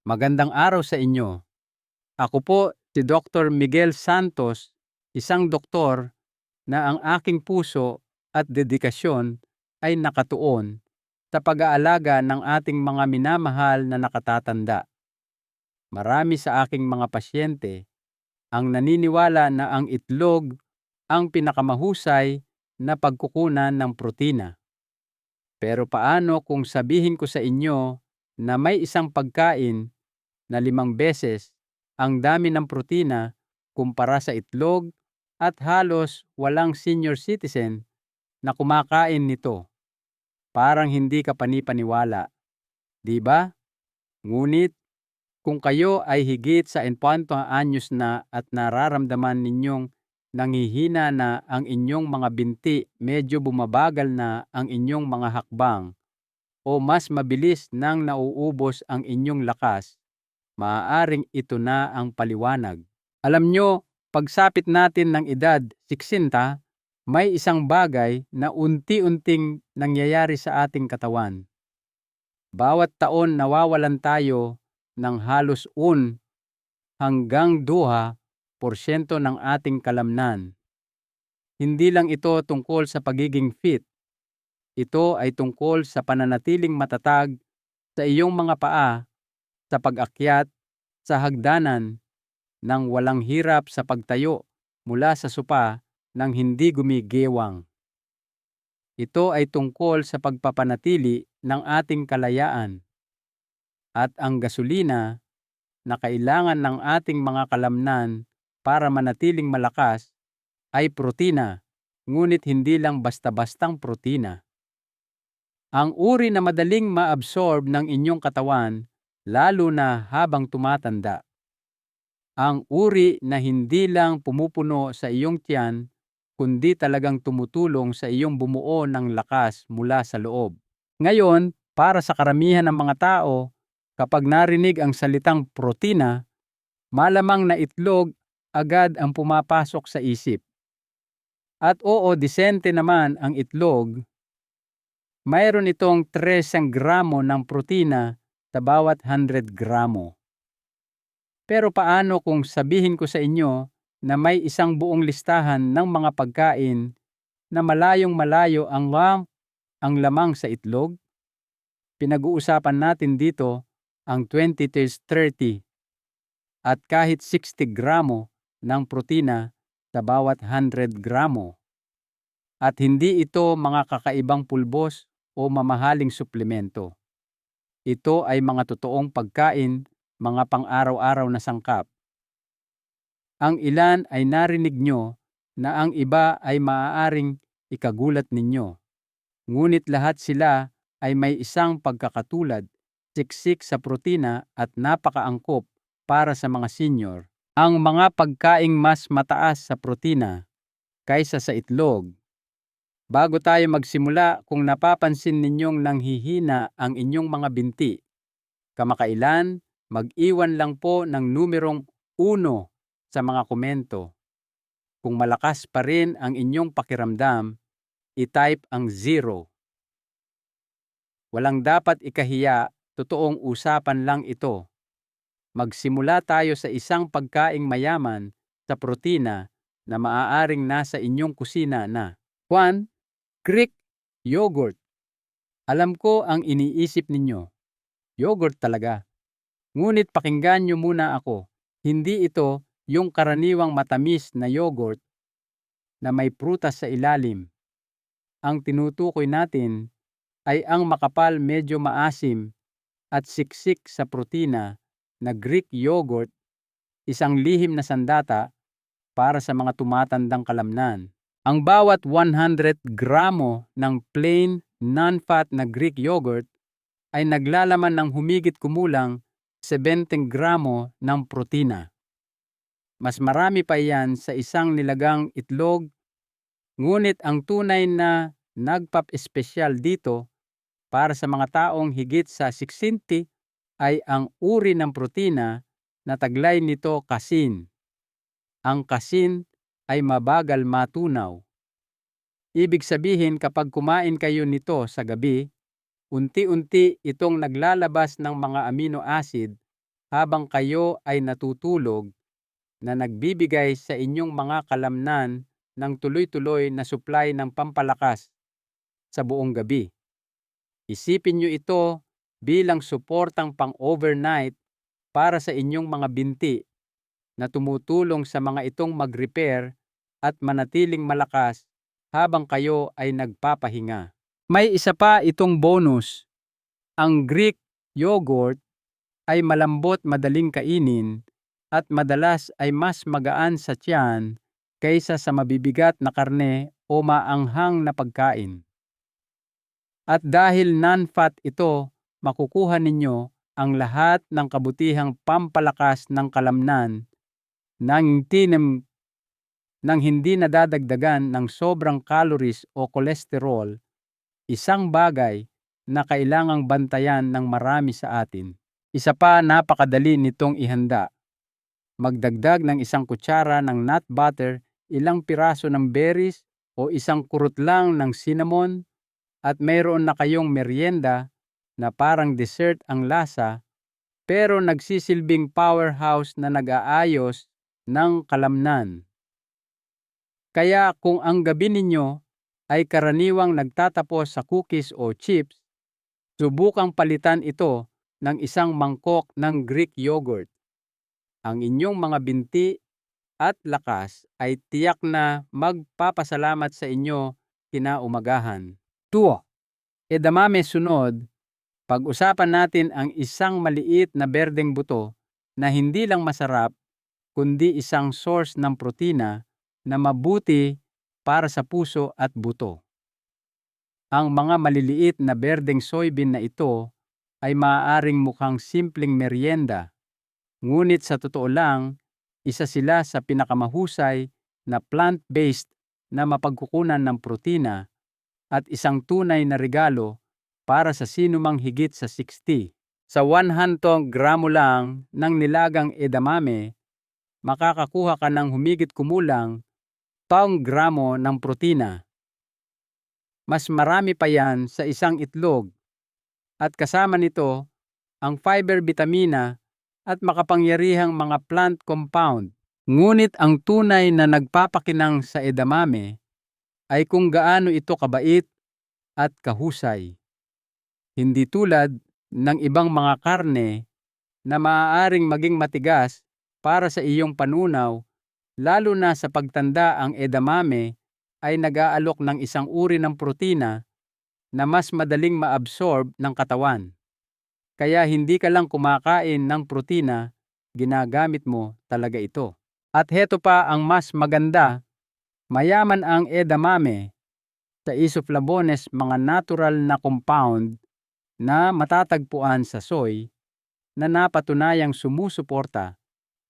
Magandang araw sa inyo. Ako po si Dr. Miguel Santos, isang doktor na ang aking puso at dedikasyon ay nakatuon sa pag-aalaga ng ating mga minamahal na nakatatanda. Marami sa aking mga pasyente ang naniniwala na ang itlog ang pinakamahusay na pagkukunan ng protina. Pero paano kung sabihin ko sa inyo na may isang pagkain na 5 beses ang dami ng protina kumpara sa itlog at halos walang senior citizen na kumakain nito? Parang hindi ka panipaniwala, di ba? Ngunit kung kayo ay higit sa 40 anyos na at nararamdaman ninyong nanghihina na ang inyong mga binti, medyo bumabagal na ang inyong mga hakbang, o mas mabilis nang nauubos ang inyong lakas, maaaring ito na ang paliwanag. Alam nyo, pagsapit natin ng edad 60, may isang bagay na unti-unting nangyayari sa ating katawan. Bawat taon nawawalan tayo ng halos 1 hanggang 2% ng ating kalamnan. Hindi lang ito tungkol sa pagiging fit. Ito ay tungkol sa pananatiling matatag sa iyong mga paa sa pag-akyat sa hagdanan nang walang hirap sa pagtayo mula sa sopa nang hindi gumigewang. Ito ay tungkol sa pagpapanatili ng ating kalayaan. At ang gasolina na kailangan ng ating mga kalamnan para manatiling malakas ay protina, ngunit hindi lang basta-bastang protina. Ang uri na madaling ma-absorb ng inyong katawan, lalo na habang tumatanda. Ang uri na hindi lang pumupuno sa iyong tiyan, kundi talagang tumutulong sa iyong bumuo ng lakas mula sa loob. Ngayon, para sa karamihan ng mga tao, kapag narinig ang salitang protina, malamang na itlog agad ang pumapasok sa isip. At oo, disente naman ang itlog. Mayroon itong 13 gramo ng protina sa bawat 100 gramo. Pero paano kung sabihin ko sa inyo na may isang buong listahan ng mga pagkain na malayong-malayo ang lamang sa itlog? Pinag-uusapan natin dito ang 20-30 at kahit 60 gramo ng protina sa bawat 100 gramo. At hindi ito mga kakaibang pulbos o mamahaling suplemento. Ito ay mga totoong pagkain, mga pang-araw-araw na sangkap. Ang ilan ay narinig nyo na ang iba ay maaaring ikagulat ninyo. Ngunit lahat sila ay may isang pagkakatulad, siksik sa protina at napakaangkop para sa mga senior. Ang mga pagkaing mas mataas sa protina kaysa sa itlog. Bago tayo magsimula, kung napapansin ninyong nanghihina ang inyong mga binti, kamakailan, mag-iwan lang po ng numerong 1 sa mga komento. Kung malakas pa rin ang inyong pakiramdam, i-type ang 0. Walang dapat ikahiya, totoong usapan lang ito. Magsimula tayo sa isang pagkaing mayaman sa protina na maaaring nasa inyong kusina na. 1. Greek yogurt. Alam ko ang iniisip ninyo. Yogurt talaga. Ngunit pakinggan nyo muna ako. Hindi ito yung karaniwang matamis na yogurt na may prutas sa ilalim. Ang tinutukoy natin ay ang makapal, medyo maasim at siksik sa protina na Greek yogurt, isang lihim na sandata para sa mga tumatandang kalamnan. Ang bawat 100 gramo ng plain, non-fat na Greek yogurt ay naglalaman ng humigit kumulang 70 gramo ng protina. Mas marami pa iyan sa isang nilagang itlog, ngunit ang tunay na nagpap-espesyal dito para sa mga taong higit sa 60 ay ang uri ng protina na taglay nito, casein. Ang casein ay mabagal matunaw. Ibig sabihin, kapag kumain kayo nito sa gabi, unti-unti itong naglalabas ng mga amino acid habang kayo ay natutulog na nagbibigay sa inyong mga kalamnan ng tuloy-tuloy na supply ng pampalakas sa buong gabi. Isipin nyo ito bilang suportang pang-overnight para sa inyong mga binti na tumutulong sa mga itong mag-repair at manatiling malakas habang kayo ay nagpapahinga. May isa pa itong bonus. Ang Greek yogurt ay malambot, madaling kainin, at madalas ay mas magaan sa tiyan kaysa sa mabibigat na karne o maanghang na pagkain. At dahil non-fat ito, makukuha ninyo ang lahat ng kabutihang pampalakas ng kalamnan nang hindi nadadagdagan ng sobrang calories o kolesterol, isang bagay na kailangang bantayan ng marami sa atin. Isa pa, napakadali nitong ihanda. Magdagdag ng 1 kutsara ng nut butter, ilang piraso ng berries o isang kurot lang ng cinnamon, at mayroon na kayong merienda na parang dessert ang lasa pero nagsisilbing powerhouse na nag-aayos ng kalamnan. Kaya kung ang gabi ninyo ay karaniwang nagtatapos sa cookies o chips, subukang palitan ito ng isang mangkok ng Greek yogurt. Ang inyong mga binti at lakas ay tiyak na magpapasalamat sa inyo kinaumagahan. 2. Edamame sunod, pag-usapan natin ang isang maliit na berdeng buto na hindi lang masarap kundi isang source ng protina na mabuti para sa puso at buto. Ang mga maliliit na berdeng soybean na ito ay maaaring mukhang simpleng merienda, ngunit sa totoo lang, isa sila sa pinakamahusay na plant-based na mapagkukunan ng protina at isang tunay na regalo para sa sinumang higit sa 60. Sa 100 gramo lang ng nilagang edamame, makakakuha ka ng humigit kumulang 10 gramo ng protina. Mas marami pa yan sa isang itlog. At kasama nito ang fiber, bitamina at makapangyarihang mga plant compound. Ngunit ang tunay na nagpapakinang sa edamame ay kung gaano ito kabait at kahusay. Hindi tulad ng ibang mga karne na maaaring maging matigas para sa iyong panunaw, lalo na sa pagtanda. Ang edamame ay nag-aalok ng isang uri ng protina na mas madaling ma-absorb ng katawan. Kaya hindi ka lang kumakain ng protina, ginagamit mo talaga ito. At heto pa ang mas maganda, mayaman ang edamame sa isoflavones, mga natural na compound na matatagpuan sa soy na napatunayang sumusuporta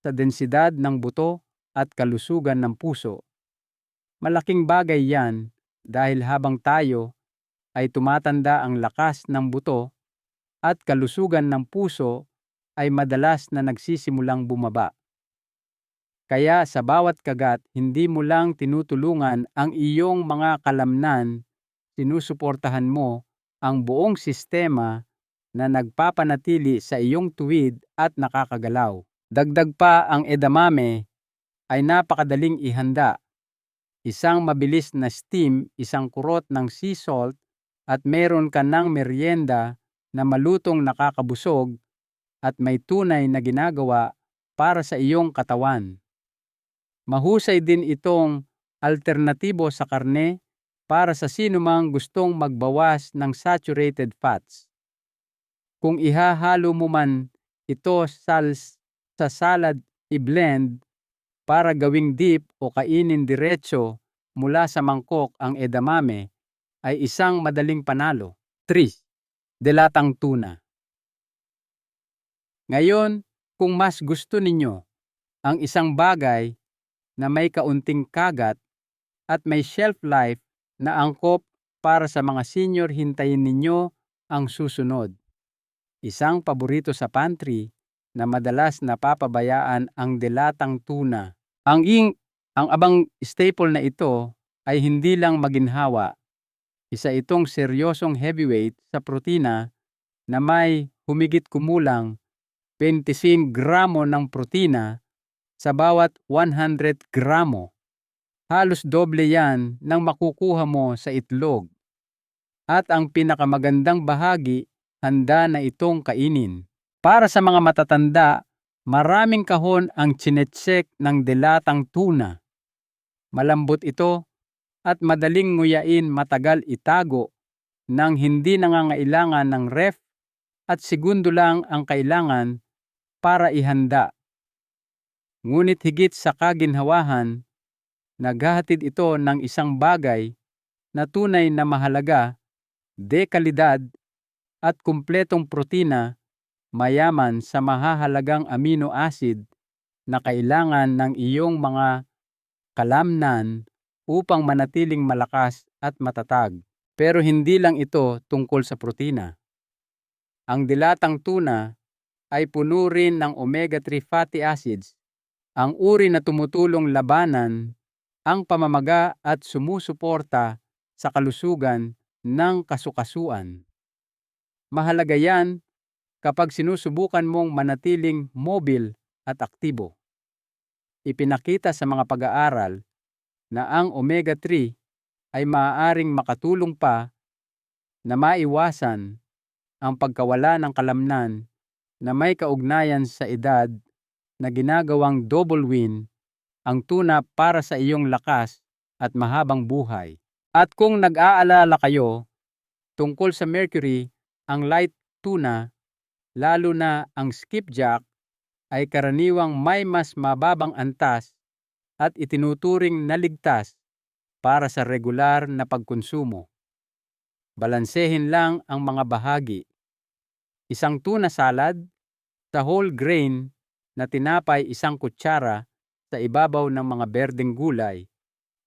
sa densidad ng buto at kalusugan ng puso. Malaking bagay yan dahil habang tayo ay tumatanda, ang lakas ng buto at kalusugan ng puso ay madalas na nagsisimulang bumaba. Kaya sa bawat kagat, hindi mo lang tinutulungan ang iyong mga kalamnan, sinusuportahan mo ang buong sistema na nagpapanatili sa iyong tuwid at nakakagalaw. Dagdag pa, ang edamame ay napakadaling ihanda. Isang mabilis na steam, isang kurot ng sea salt, at meron ka ng merienda na malutong, nakakabusog at may tunay na ginagawa para sa iyong katawan. Mahusay din itong alternatibo sa karne para sa sinumang gustong magbawas ng saturated fats. Kung ihahalo mo man ito sa salad, i-blend para gawing dip o kainin diretso mula sa mangkok, ang edamame ay isang madaling panalo. 3. Delatang tuna. Ngayon, kung mas gusto ninyo ang isang bagay na may kaunting kagat at may shelf life na angkop para sa mga senior, hintayin ninyo ang susunod. Isang paborito sa pantry na madalas napapabayaan, ang delatang tuna. Ang abang staple na ito ay hindi lang maginhawa. Isa itong seryosong heavyweight sa protina na may humigit kumulang 25 gramo ng protina sa bawat 100 gramo. Halos doble yan ng makukuha mo sa itlog. At ang pinakamagandang bahagi, handa na itong kainin. Para sa mga matatanda, maraming kahon ang chinetsek ng dilatang tuna. Malambot ito at madaling nguyain, matagal itago nang hindi nangangailangan ng ref at segundo lang ang kailangan para ihanda. Ngunit higit sa kaginhawahan, naghahatid ito ng isang bagay na tunay na mahalaga, dekalidad at kumpletong protina, mayaman sa mahahalagang amino acid na kailangan ng iyong mga kalamnan upang manatiling malakas at matatag. Pero hindi lang ito tungkol sa protina. Ang dilatang tuna ay puno rin ng omega-3 fatty acids, ang uri na tumutulong labanan ang pamamaga at sumusuporta sa kalusugan ng kasukasuan. Mahalaga yan kapag sinusubukan mong manatiling mobil at aktibo. Ipinakita sa mga pag-aaral na ang omega-3 ay maaaring makatulong pa na maiwasan ang pagkawala ng kalamnan na may kaugnayan sa edad, na ginagawang double win ang tuna para sa iyong lakas at mahabang buhay. At kung nag-aalala kayo tungkol sa mercury, ang light tuna, lalo na ang skipjack, ay karaniwang may mas mababang antas at itinuturing na ligtas para sa regular na pagkonsumo. Balansehin lang ang mga bahagi. Isang tuna salad, sa whole grain na tinapay 1 kutsara sa ibabaw ng mga berdeng gulay,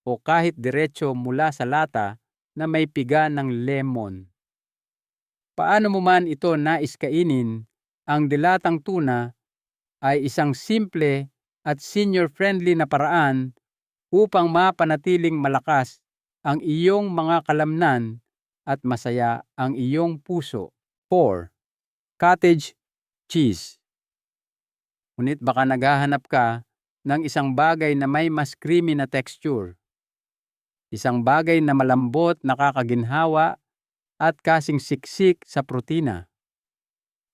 o kahit diretso mula sa lata na may piga ng lemon. Paano mo man ito nais kainin, ang dilatang tuna ay isang simple at senior-friendly na paraan upang mapanatiling malakas ang iyong mga kalamnan at masaya ang iyong puso. 4. Cottage cheese. Ngunit baka naghahanap ka ng isang bagay na may mas creamy na texture. Isang bagay na malambot, nakakaginhawa at kasing siksik sa protina.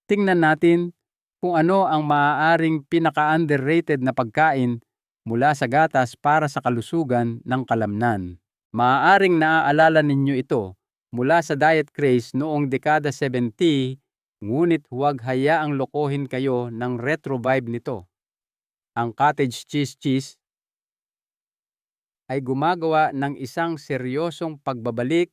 Tingnan natin kung ano ang maaaring pinaka-underrated na pagkain mula sa gatas para sa kalusugan ng kalamnan. Maaaring naaalala ninyo ito mula sa diet craze noong dekada 70, ngunit huwag hayaang lokohin kayo ng retro vibe nito. Ang cottage cheese ay gumagawa ng isang seryosong pagbabalik,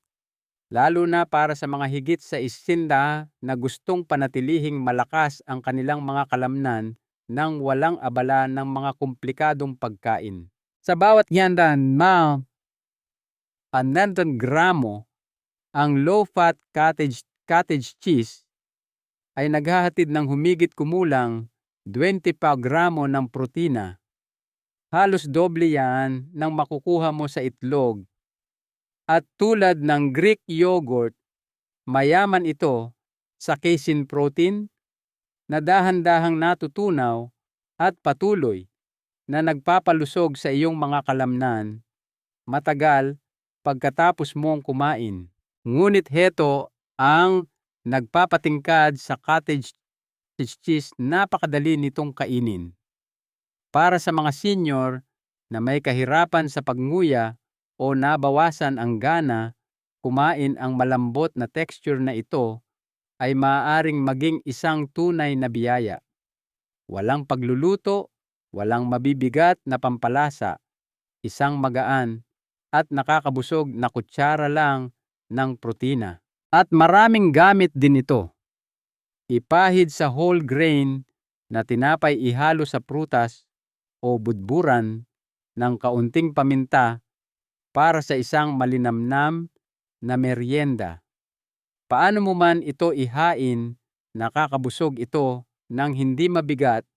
lalo na para sa mga higit sa 60 na gustong panatilihing malakas ang kanilang mga kalamnan nang walang abala ng mga komplikadong pagkain. Sa bawat handa, 100 gramo, ang low-fat cottage cheese ay naghahatid ng humigit kumulang 20 gramo ng protina. Halos doble yan ng makukuha mo sa itlog. At tulad ng Greek yogurt, mayaman ito sa casein protein na dahan-dahang natutunaw at patuloy na nagpapalusog sa iyong mga kalamnan matagal pagkatapos mong kumain. Ngunit heto ang nagpapatingkad sa cottage cheese, napakadali nitong kainin. Para sa mga senior na may kahirapan sa pagnguya o nabawasan ang gana kumain, ang malambot na texture na ito ay maaaring maging isang tunay na biyaya. Walang pagluluto, walang mabibigat na pampalasa, isang magaan at nakakabusog na kutsara lang ng protina. At maraming gamit din ito. Ipahid sa whole grain na tinapay, ihalo sa prutas o budburan ng kaunting paminta para sa isang malinamnam na merienda. Paano mo man ito ihain, nakakabusog ito ng hindi mabigat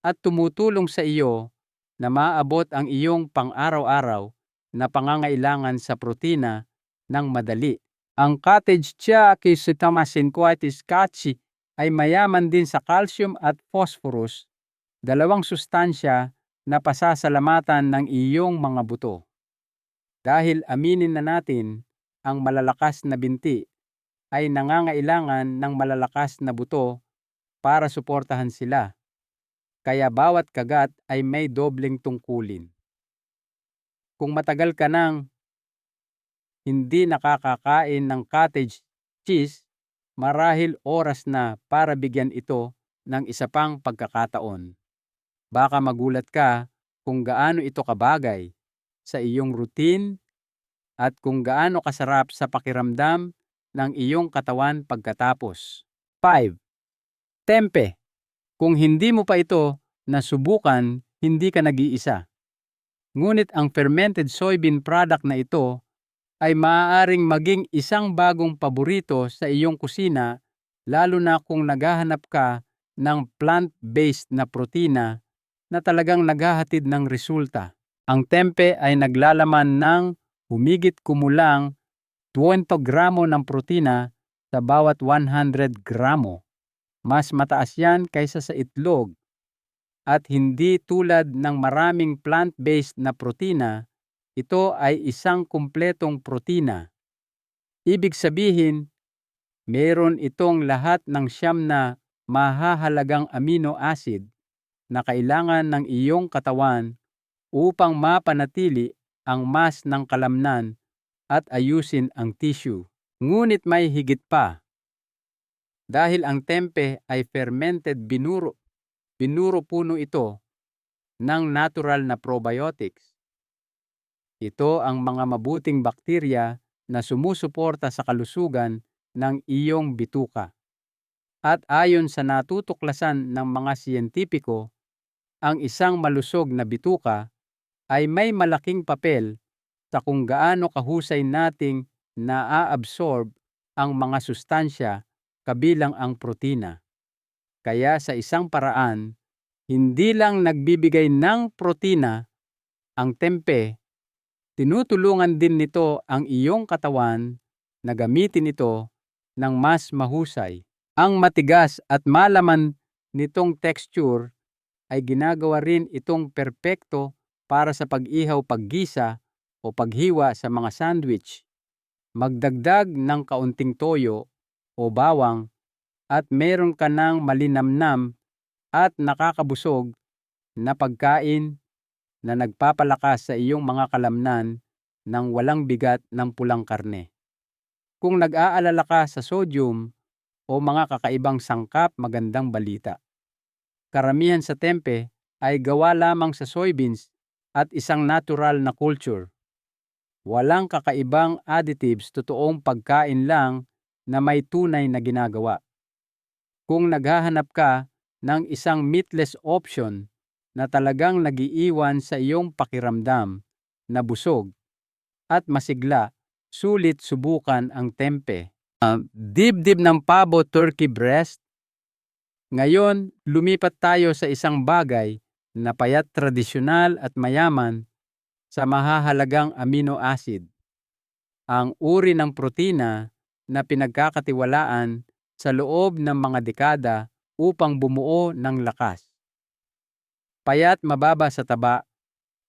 at tumutulong sa iyo na maabot ang iyong pang-araw-araw na pangangailangan sa protina ng madali. Ang cottage cheese kay si Thomasin Quatis Kachi ay mayaman din sa calcium at phosphorus, dalawang sustansya na pasasalamatan ng iyong mga buto. Dahil aminin na natin, ang malalakas na binti ay nangangailangan ng malalakas na buto para suportahan sila. Kaya bawat kagat ay may dobleng tungkulin. Kung matagal ka nang hindi nakakakain ng cottage cheese, marahil oras na para bigyan ito ng isa pang pagkakataon. Baka magulat ka kung gaano ito kabagay sa iyong routine at kung gaano kasarap sa pakiramdam ng iyong katawan pagkatapos. 5. Tempe. Kung hindi mo pa ito nasubukan, hindi ka nag-iisa. Ngunit ang fermented soybean product na ito ay maaaring maging isang bagong paborito sa iyong kusina, lalo na kung naghahanap ka ng plant-based na protina na talagang naghahatid ng resulta. Ang tempe ay naglalaman ng humigit kumulang 20 gramo ng protina sa bawat 100 gramo. Mas mataas yan kaysa sa itlog. At hindi tulad ng maraming plant-based na protina, ito ay isang kumpletong protina. Ibig sabihin, meron itong lahat ng 9 na mahahalagang amino acid na kailangan ng iyong katawan upang mapanatili ang mas ng kalamnan at ayusin ang tissue. Ngunit may higit pa. Dahil ang tempe ay fermented binuro puno ito ng natural na probiotics. Ito ang mga mabuting bakterya na sumusuporta sa kalusugan ng iyong bituka. At ayon sa natutuklasan ng mga siyentipiko, ang isang malusog na bituka ay may malaking papel sa kung gaano kahusay nating naa-absorb ang mga sustansya kabilang ang protina. Kaya sa isang paraan, hindi lang nagbibigay ng protina ang tempe, tinutulungan din nito ang iyong katawan na gamitin ito ng mas mahusay. Ang matigas at malaman nitong texture ay ginagawa rin itong perpekto para sa pag-ihaw, paggisa o paghiwa sa mga sandwich. Magdagdag ng kaunting toyo o bawang at meron ka ng malinamnam at nakakabusog na pagkain na nagpapalakas sa iyong mga kalamnan ng walang bigat ng pulang karne. Kung nag-aalala ka sa sodium o mga kakaibang sangkap, magandang balita. Karamihan sa tempe ay gawa lamang sa soybeans at isang natural na culture. Walang kakaibang additives, totoong pagkain lang na may tunay na ginagawa. Kung naghahanap ka ng isang meatless option na talagang nagiiwan sa iyong pakiramdam na busog at masigla, sulit subukan ang tempe. Dibdib ng pabo, turkey breast. Ngayon, lumipat tayo sa isang bagay na payat, tradisyonal at mayaman sa mahahalagang amino acid. Ang uri ng protina na pinagkakatiwalaan sa loob ng mga dekada upang bumuo ng lakas. Payat, mababa sa taba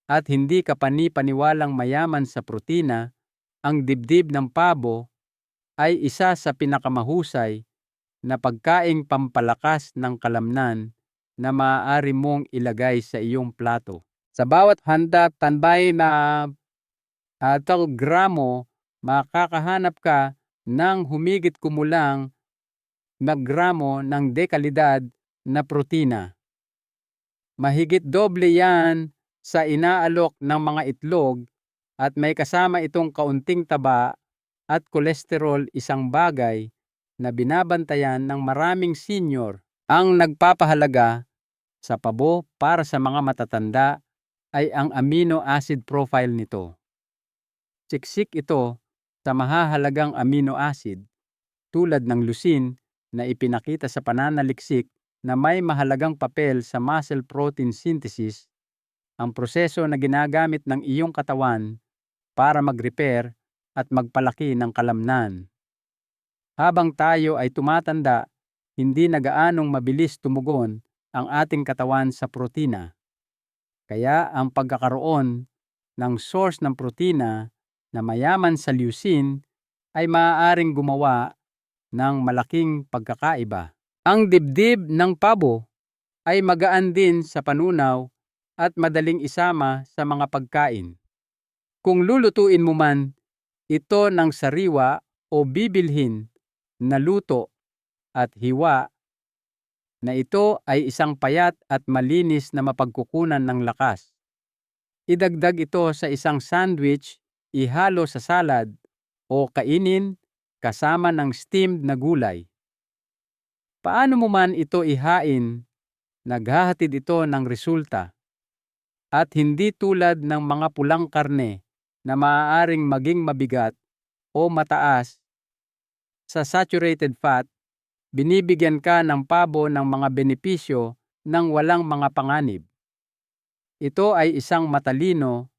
at hindi kapani-paniwalang mayaman sa protina, ang dibdib ng pabo ay isa sa pinakamahusay na pagkaing pampalakas ng kalamnan na maaari mong ilagay sa iyong plato. Sa bawat handa, tanbay na 1 gramo, makakahanap ka ng humigit kumulang na gramo ng dekalidad na protina. Mahigit doble yan sa inaalok ng mga itlog at may kasama itong kaunting taba at kolesterol, isang bagay na binabantayan ng maraming senior. Ang nagpapahalaga sa pabo para sa mga matatanda ay ang amino acid profile nito. Siksik ito sa mahahalagang amino acid tulad ng leucine na ipinakita sa pananaliksik na may mahalagang papel sa muscle protein synthesis, ang proseso na ginagamit ng iyong katawan para mag-repair at magpalaki ng kalamnan. Habang tayo ay tumatanda, hindi na gaanong mabilis tumugon ang ating katawan sa protina. Kaya ang pagkakaroon ng source ng protina na mayaman sa leucine ay maaaring gumawa ng malaking pagkakaiba. Ang dibdib ng pabo ay magaan din sa panunaw at madaling isama sa mga pagkain. Kung lulutuin mo man ito ng sariwa o bibilhin na luto at hiwa, na ito ay isang payat at malinis na mapagkukunan ng lakas. Idagdag ito sa isang sandwich, ihalo sa salad, o kainin kasama ng steamed na gulay. Paano mo man ito ihain, naghahatid ito ng resulta. At hindi tulad ng mga pulang karne na maaaring maging mabigat o mataas sa saturated fat, binibigyan ka ng pabo ng mga benepisyo ng walang mga panganib. Ito ay isang matalino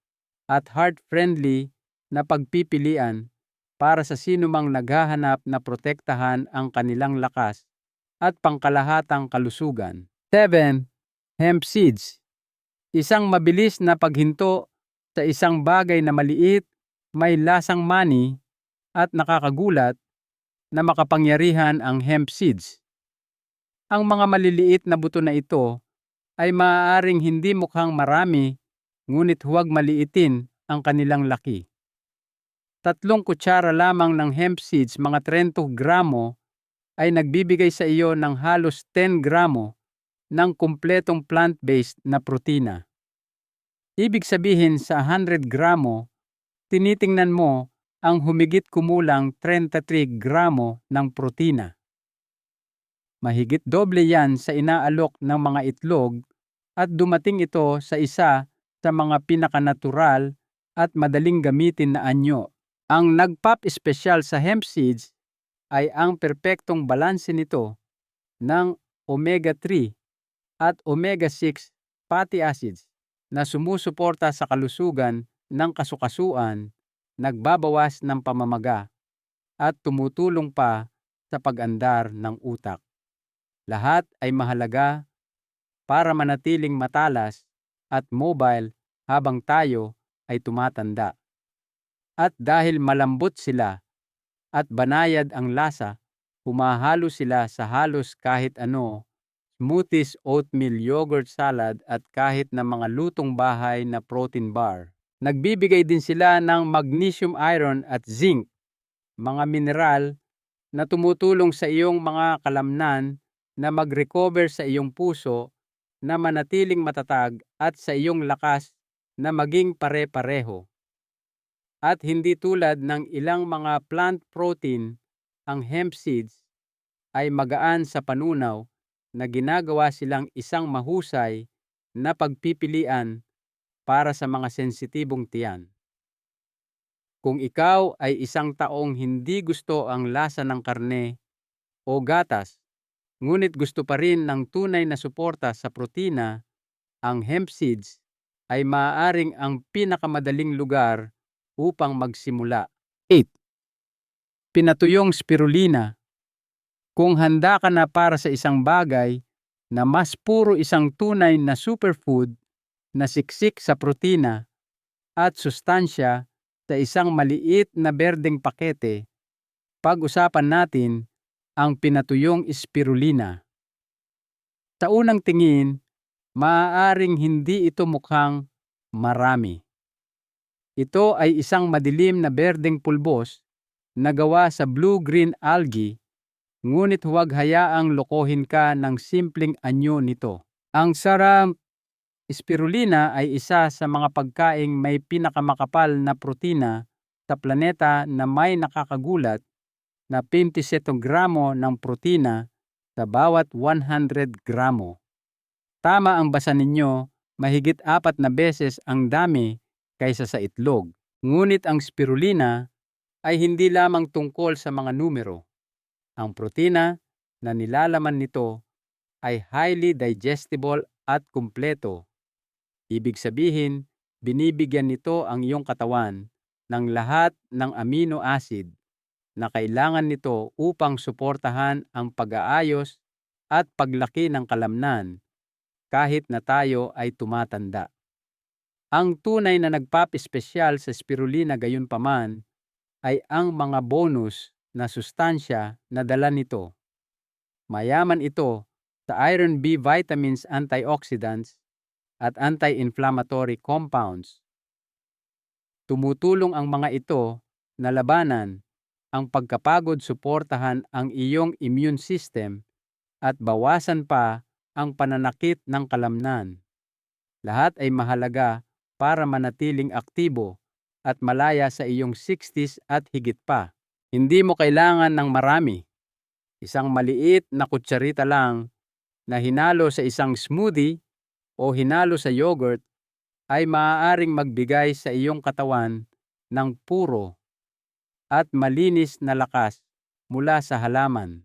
at heart-friendly na pagpipilian para sa sinumang naghahanap na protektahan ang kanilang lakas at pangkalahatang kalusugan. 7. Hemp seeds. Isang mabilis na paghinto sa isang bagay na maliit, may lasang mani at nakakagulat na makapangyarihan ang hemp seeds. Ang mga maliliit na buto na ito ay maaaring hindi mukhang marami, ngunit huwag maliitin ang kanilang laki. 3 kutsara lamang ng hemp seeds, mga 30 gramo, ay nagbibigay sa iyo ng halos 10 gramo ng kumpletong plant-based na protina. Ibig sabihin sa 100 gramo, tinitingnan mo ang humigit kumulang 33 gramo ng protina. Mahigit doble yan sa inaalok ng mga itlog at dumating ito sa isa sa mga pinakanatural at madaling gamitin na anyo. Ang nagpap-espesyal sa hemp seeds ay ang perpektong balanse nito ng omega-3 at omega-6 fatty acids na sumusuporta sa kalusugan ng kasukasuan, nagbabawas ng pamamaga, at tumutulong pa sa pag-andar ng utak. Lahat ay mahalaga para manatiling matalas at mobile habang tayo ay tumatanda. At dahil malambot sila at banayad ang lasa, humahalo sila sa halos kahit ano, smoothies, oatmeal, yogurt, salad at kahit na mga lutong bahay na protein bar. Nagbibigay din sila ng magnesium, iron at zinc, mga mineral na tumutulong sa iyong mga kalamnan na mag-recover sa iyong puso na manatiling matatag at sa iyong lakas na maging pare-pareho. At hindi tulad ng ilang mga plant protein, ang hemp seeds ay magaan sa panunaw na ginagawa silang isang mahusay na pagpipilian para sa mga sensitibong tiyan. Kung ikaw ay isang taong hindi gusto ang lasa ng karne o gatas, ngunit gusto pa rin ng tunay na suporta sa protina, ang hemp seeds ay maaaring ang pinakamadaling lugar upang magsimula. 8. Pinatuyong spirulina. Kung handa ka na para sa isang bagay na mas puro isang tunay na superfood na siksik sa protina at sustansya sa isang maliit na berdeng pakete, pag-usapan natin ang pinatuyong spirulina. Sa unang tingin, maaaring hindi ito mukhang marami. Ito ay isang madilim na berdeng pulbos na gawa sa blue-green algae, ngunit huwag hayaang lokohin ka ng simpleng anyo nito. Ang sarap spirulina ay isa sa mga pagkaing may pinakamakapal na protina sa planeta na may nakakagulat na 27 gramo ng protina sa bawat 100 gramo. Tama ang basa ninyo, mahigit 4 na beses ang dami kaysa sa itlog. Ngunit ang spirulina ay hindi lamang tungkol sa mga numero. Ang protina na nilalaman nito ay highly digestible at kumpleto. Ibig sabihin, binibigyan nito ang iyong katawan ng lahat ng amino acid na kailangan nito upang suportahan ang pag-aayos at paglaki ng kalamnan kahit na tayo ay tumatanda. Ang tunay na nagpapispesyal sa spirulina gayunpaman ay ang mga bonus na sustansya na dala nito. Mayaman ito sa iron B vitamins, antioxidants, at anti-inflammatory compounds. Tumutulong ang mga ito na labanan ang pagkapagod, suportahan ang iyong immune system, at bawasan pa ang pananakit ng kalamnan. Lahat ay mahalaga para manatiling aktibo at malaya sa iyong 60s at higit pa. Hindi mo kailangan ng marami. Isang maliit na kutsarita lang na hinalo sa isang smoothie o hinalo sa yogurt ay maaaring magbigay sa iyong katawan ng puro at malinis na lakas mula sa halaman.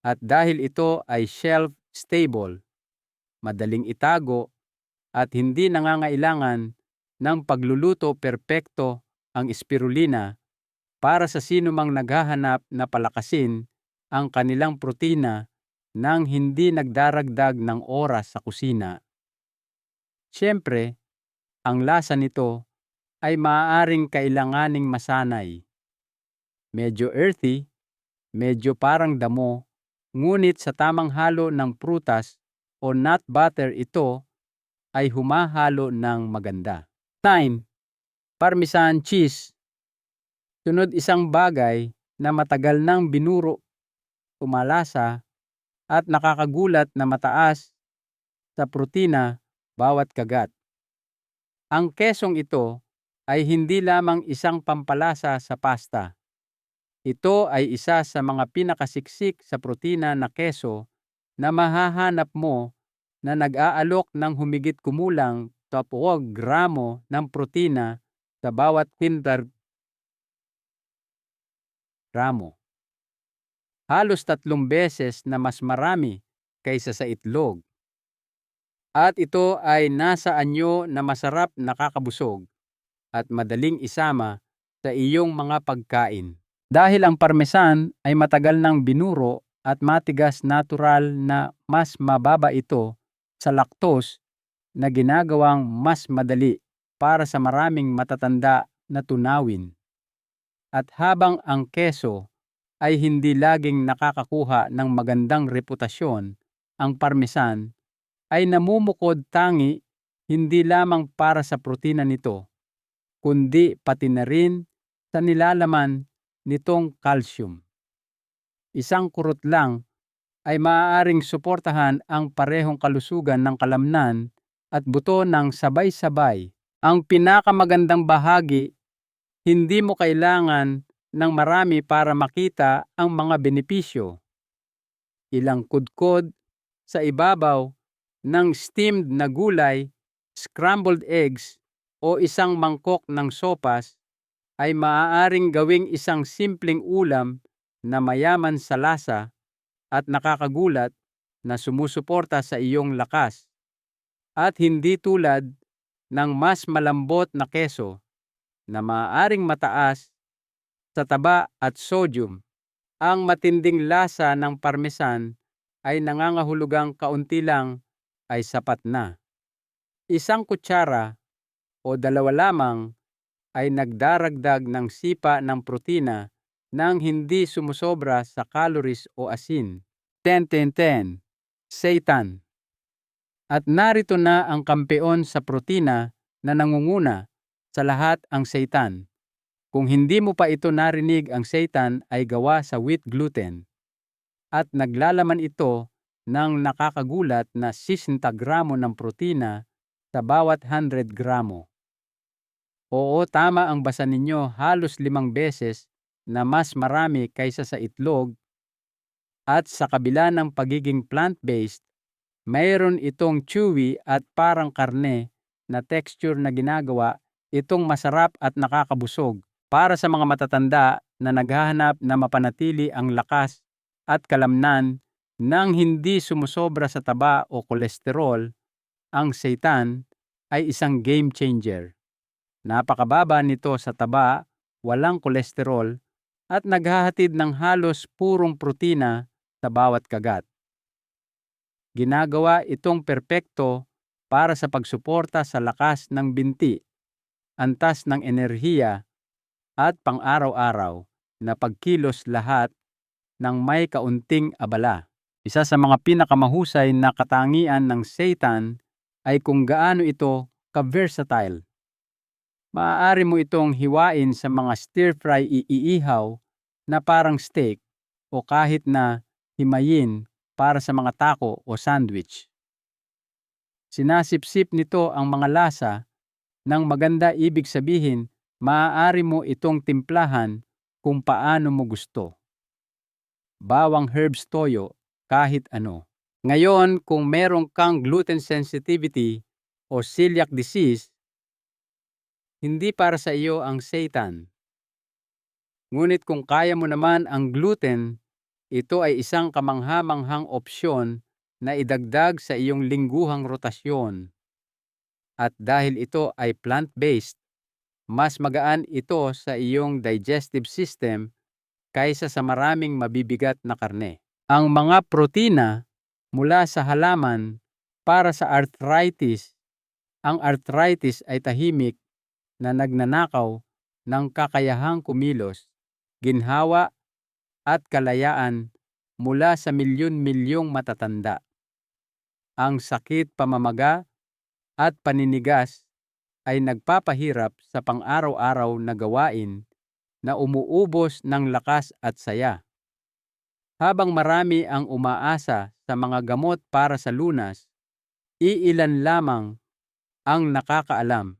At dahil ito ay shelf-stable, madaling itago, at hindi nangangailangan ng pagluluto perpekto ang spirulina para sa sinumang naghahanap na palakasin ang kanilang protina nang hindi nagdaragdag ng oras sa kusina. Siyempre, ang lasa nito ay maaaring kailanganing masanay. Medyo earthy, medyo parang damo, ngunit sa tamang halo ng prutas o nut butter ito ay humahalo ng maganda. 9. Parmesan cheese. Sunod, isang bagay na matagal nang binuro, umalasa, at nakakagulat na mataas sa protina bawat kagat. Ang kesong ito ay hindi lamang isang pampalasa sa pasta. Ito ay isa sa mga pinakasiksik sa protina na keso na mahahanap mo na nag-aalok ng humigit kumulang 10 gramo ng protina sa bawat 100 gramo. Halos 3 beses na mas marami kaysa sa itlog. At ito ay nasa anyo na masarap, nakakabusog, at madaling isama sa iyong mga pagkain. Dahil ang parmesan ay matagal nang binuro at matigas, natural na mas mababa ito sa lactose na ginagawang mas madali para sa maraming matatanda na tunawin. At habang ang keso ay hindi laging nakakakuha ng magandang reputasyon, ang parmesan ay namumukod tangi hindi lamang para sa protina nito, kundi pati na rin sa nilalaman nitong calcium. Isang kurot lang ay maaaring suportahan ang parehong kalusugan ng kalamnan at buto ng sabay-sabay. Ang pinakamagandang bahagi, hindi mo kailangan ng marami para makita ang mga benepisyo. Ilang kudkod sa ibabaw ng steamed na gulay, scrambled eggs, o isang mangkok ng sopas ay maaaring gawing isang simpleng ulam na mayaman sa lasa at nakakagulat na sumusuporta sa iyong lakas. At hindi tulad ng mas malambot na keso na maaaring mataas sa taba at sodium. Ang matinding lasa ng parmesan ay nangangahulugang kaunti lang ay sapat na. Isang kutsara o 2 lamang ay nagdaragdag ng sipa ng protina nang hindi sumusobra sa calories o asin. 10-10-10. Seitan. At narito na ang kampeon sa protina na nangunguna sa lahat, ang seitan. Kung hindi mo pa ito narinig, ang seitan ay gawa sa wheat gluten at naglalaman ito ng nakakagulat na 60 gramo ng protina sa bawat 100 gramo. Oo, tama ang basa ninyo, halos 5 beses na mas marami kaysa sa itlog. At sa kabila ng pagiging plant-based, mayroon itong chewy at parang karne na texture na ginagawa itong masarap at nakakabusog para sa mga matatanda na naghahanap na mapanatili ang lakas at kalamnan nang hindi sumusobra sa taba o kolesterol. Ang seitan ay isang game changer. Napakababa nito sa taba, walang kolesterol, at naghahatid ng halos purong protina sa bawat kagat. ginagawa itong perpekto para sa pagsuporta sa lakas ng binti, antas ng enerhiya at pang-araw-araw na pagkilos lahat ng may kaunting abala. Isa sa mga pinakamahusay na katangian ng Satan ay kung gaano ito ka-versatile. Maaari mo itong hiwain sa mga stir-fry iihaw na parang steak o kahit na himayin para sa mga taco o sandwich. Sinasipsip nito ang mga lasa ng maganda, ibig sabihin maaari mo itong timplahan kung paano mo gusto. Bawang, herbs, toyo, kahit ano. Ngayon, kung meron kang gluten sensitivity o celiac disease, hindi para sa iyo ang Satan. Ngunit kung kaya mo naman ang gluten, ito ay isang kamangha-manghang opsyon na idagdag sa iyong lingguhang rotasyon. At dahil ito ay plant-based, mas magaan ito sa iyong digestive system kaysa sa maraming mabibigat na karne. Ang mga protina mula sa halaman para sa arthritis. Ang arthritis ay tahimik na nagnanakaw ng kakayahang kumilos, ginhawa at kalayaan mula sa milyon-milyong matatanda. Ang sakit, pamamaga at paninigas ay nagpapahirap sa pang-araw-araw na gawain na umuubos ng lakas at saya. Habang marami ang umaasa sa mga gamot para sa lunas, iilan lamang ang nakakaalam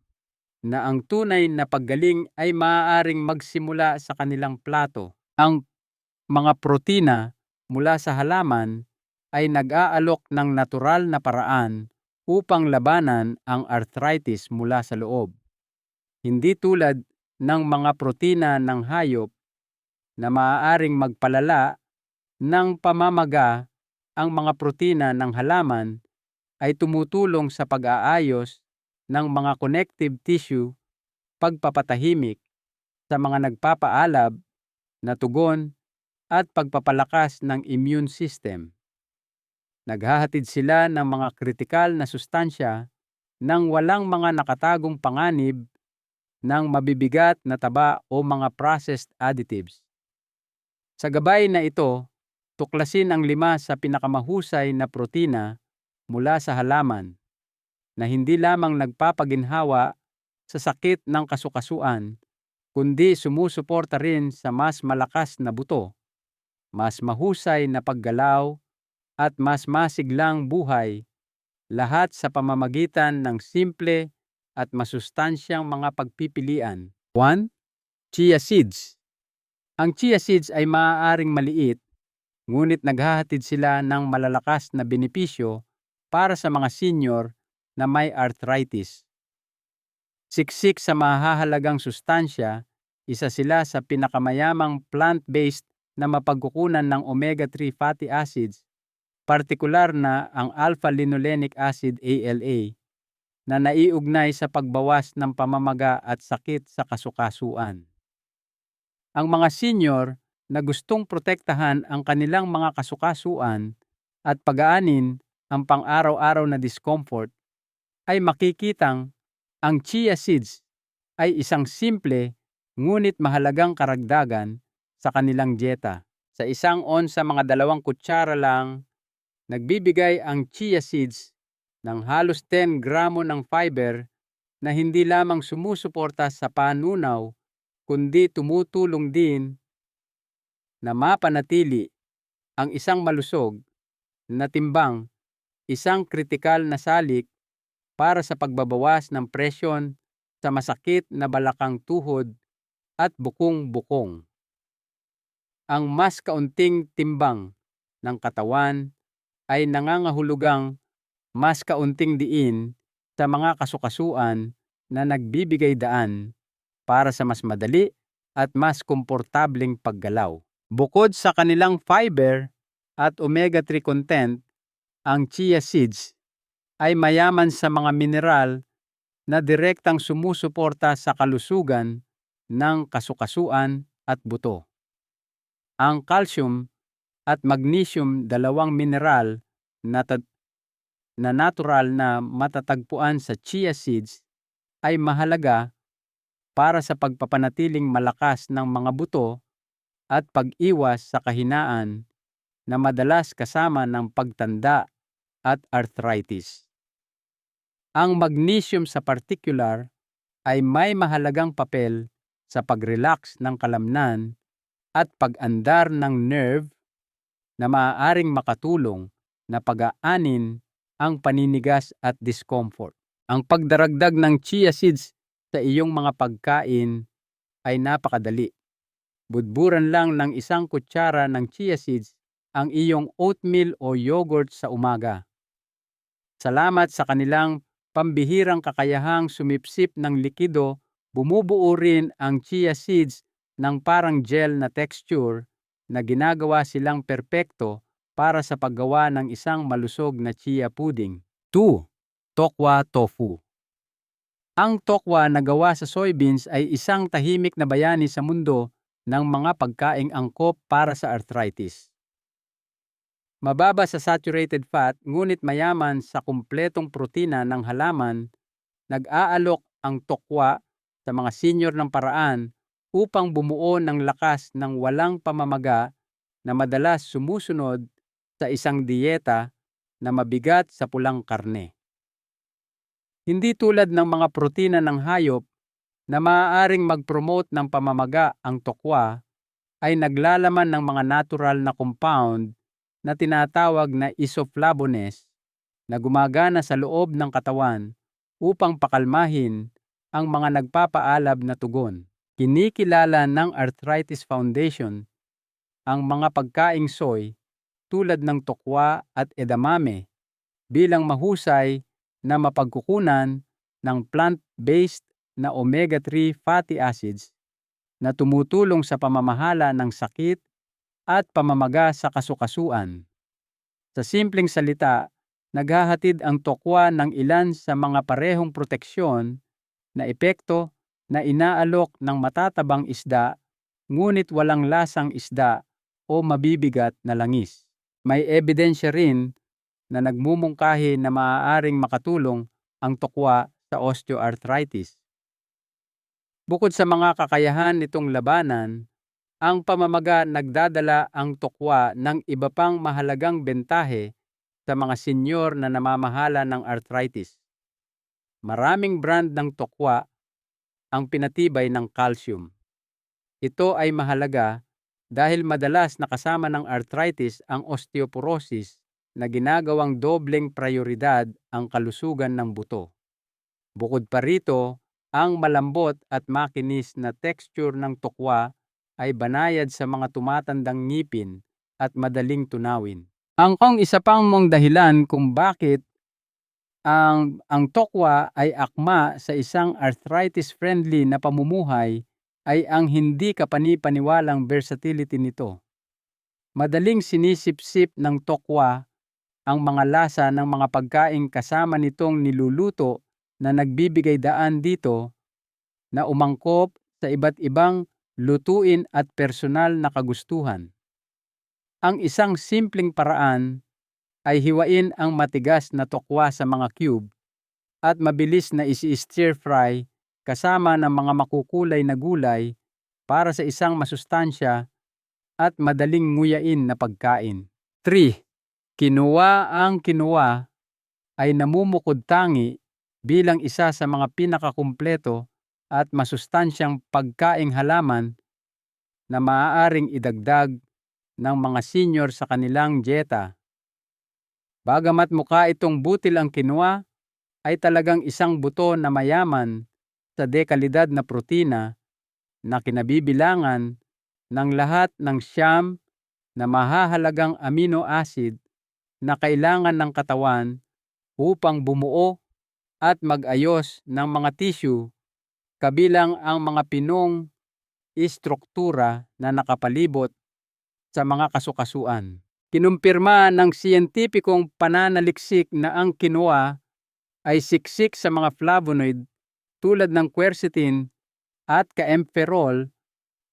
na ang tunay na paggaling ay maaaring magsimula sa kanilang plato. Ang mga protina mula sa halaman ay nag-aalok ng natural na paraan upang labanan ang arthritis mula sa loob. Hindi tulad ng mga protina ng hayop na maaaring magpalala ng pamamaga, ang mga protina ng halaman ay tumutulong sa pag-aayos ng mga connective tissue, pagpapatahimik sa mga nagpapaalab na tugon at pagpapalakas ng immune system. Naghahatid sila ng mga kritikal na sustansya nang walang mga nakatagong panganib ng mabibigat na taba o mga processed additives. Sa gabay na ito, tuklasin ang 5 sa pinakamahusay na protina mula sa halaman na hindi lamang nagpapaginhawa sa sakit ng kasukasuan, kundi sumusuporta rin sa mas malakas na buto, mas mahusay na paggalaw at mas masiglang buhay, lahat sa pamamagitan ng simple at masustansyang mga pagpipilian. 1. Chia seeds. Ang chia seeds ay maaaring maliit, ngunit naghahatid sila ng malalakas na benepisyo para sa mga senior na may arthritis. Siksik sa mahahalagang sustansya, isa sila sa pinakamayamang plant-based na mapagkukunan ng omega-3 fatty acids, partikular na ang alpha-linolenic acid ALA, na naiugnay sa pagbawas ng pamamaga at sakit sa kasukasuan. Ang mga senior na gustong protektahan ang kanilang mga kasukasuan at pagaanin ang pang-araw-araw na discomfort, ay makikitang ang chia seeds ay isang simple ngunit mahalagang karagdagan sa kanilang dieta. Sa isang onsa, mga 2 kutsara lang, nagbibigay ang chia seeds ng halos 10 gramo ng fiber na hindi lamang sumusuporta sa panunaw, kundi tumutulong din na mapanatili ang isang malusog na timbang, isang kritikal na salik para sa pagbabawas ng presyon sa masakit na balakang tuhod at bukong-bukong. Ang mas kaunting timbang ng katawan ay nangangahulugang mas kaunting diin sa mga kasukasuan na nagbibigay daan para sa mas madali at mas komportableng paggalaw. Bukod sa kanilang fiber at omega-3 content, ang chia seeds ay mayaman sa mga mineral na direktang sumusuporta sa kalusugan ng kasukasuan at buto. Ang calcium at magnesium, 2 mineral na na natural na matatagpuan sa chia seeds ay mahalaga para sa pagpapanatiling malakas ng mga buto at pag-iwas sa kahinaan na madalas kasama ng pagtanda at arthritis. Ang magnesium sa particular ay may mahalagang papel sa pag-relax ng kalamnan at pag-andar ng nerve na maaaring makatulong na pagaanin ang paninigas at discomfort. Ang pagdaragdag ng chia seeds sa iyong mga pagkain ay napakadali. Budburan lang ng 1 kutsara ng chia seeds ang iyong oatmeal o yogurt sa umaga. Salamat sa kanilang pambihirang kakayahang sumipsip ng likido, bumubuo rin ang chia seeds ng parang gel na texture na ginagawa silang perpekto para sa paggawa ng isang malusog na chia pudding. 2. Tokwa tofu. Ang tokwa na gawa sa soybeans ay isang tahimik na bayani sa mundo ng mga pagkaing angkop para sa arthritis. Mababa sa saturated fat ngunit mayaman sa kumpletong protina ng halaman, nag-aalok ang tokwa sa mga senior ng paraan upang bumuo ng lakas ng walang pamamaga na madalas sumusunod sa isang diyeta na mabigat sa pulang karne. Hindi tulad ng mga protina ng hayop na maaaring mag-promote ng pamamaga, ang tokwa ay naglalaman ng mga natural na compound na tinatawag na isoflavones na gumagana sa loob ng katawan upang pakalmahin ang mga nagpapaalab na tugon. Kinikilala ng Arthritis Foundation ang mga pagkaing soy tulad ng tokwa at edamame bilang mahusay na mapagkukunan ng plant-based na omega-3 fatty acids na tumutulong sa pamamahala ng sakit at pamamaga sa kasukasuan. Sa simpleng salita, naghahatid ang tokwa ng ilan sa mga parehong proteksyon na epekto na inaalok ng matatabang isda ngunit walang lasang isda o mabibigat na langis. May ebidensya rin na nagmumungkahi na maaaring makatulong ang tokwa sa osteoarthritis. Bukod sa mga kakayahan nitong labanan, ang pamamaga nagdadala ang tokwa ng iba pang mahalagang bentahe sa mga senyor na namamahala ng arthritis. Maraming brand ng tokwa ang pinatibay ng calcium. Ito ay mahalaga dahil madalas nakasama ng arthritis ang osteoporosis na ginagawang dobleng prioridad ang kalusugan ng buto. Bukod pa rito, ang malambot at makinis na texture ng tokwa ay banayad sa mga tumatandang ngipin at madaling tunawin. Ang isa pang mong dahilan kung bakit ang tokwa ay akma sa isang arthritis-friendly na pamumuhay ay ang hindi kapani-paniwalang versatility nito. Madaling sinisip-sip ng tokwa ang mga lasa ng mga pagkaing kasama nitong niluluto na nagbibigay daan dito na umangkop sa iba't ibang lutuin at personal na kagustuhan. Ang isang simpleng paraan ay hiwain ang matigas na tokwa sa mga cube at mabilis na isi-stir fry kasama ng mga makukulay na gulay para sa isang masustansya at madaling nguyain na pagkain. 3. Quinoa. Ang quinoa ay namumukod-tangi bilang isa sa mga pinakakumpleto at masustansyang pagkaing halaman na maaaring idagdag ng mga senior sa kanilang dieta. Bagamat mukha itong butil ang quinoa, ay talagang isang buto na mayaman sa dekalidad na protina na kinabibilangan ng lahat ng siyam na mahahalagang amino acid na kailangan ng katawan upang bumuo at mag-ayos ng mga tissue, kabilang ang mga pinong istruktura na nakapalibot sa mga kasukasuan. Kinumpirma ng siyentipikong pananaliksik na ang quinoa ay siksik sa mga flavonoid tulad ng quercetin at kaempferol,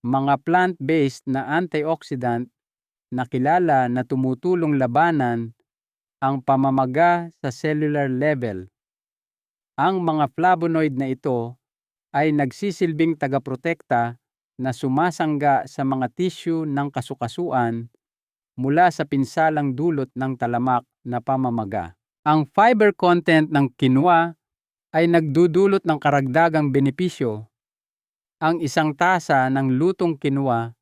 mga plant-based na antioxidant na kilala na tumutulong labanan ang pamamaga sa cellular level. Ang mga flavonoid na ito ay nagsisilbing tagaprotekta na sumasangga sa mga tissue ng kasukasuan mula sa pinsalang dulot ng talamak na pamamaga. Ang fiber content ng quinoa ay nagdudulot ng karagdagang benepisyo. Ang isang tasa ng lutong quinoa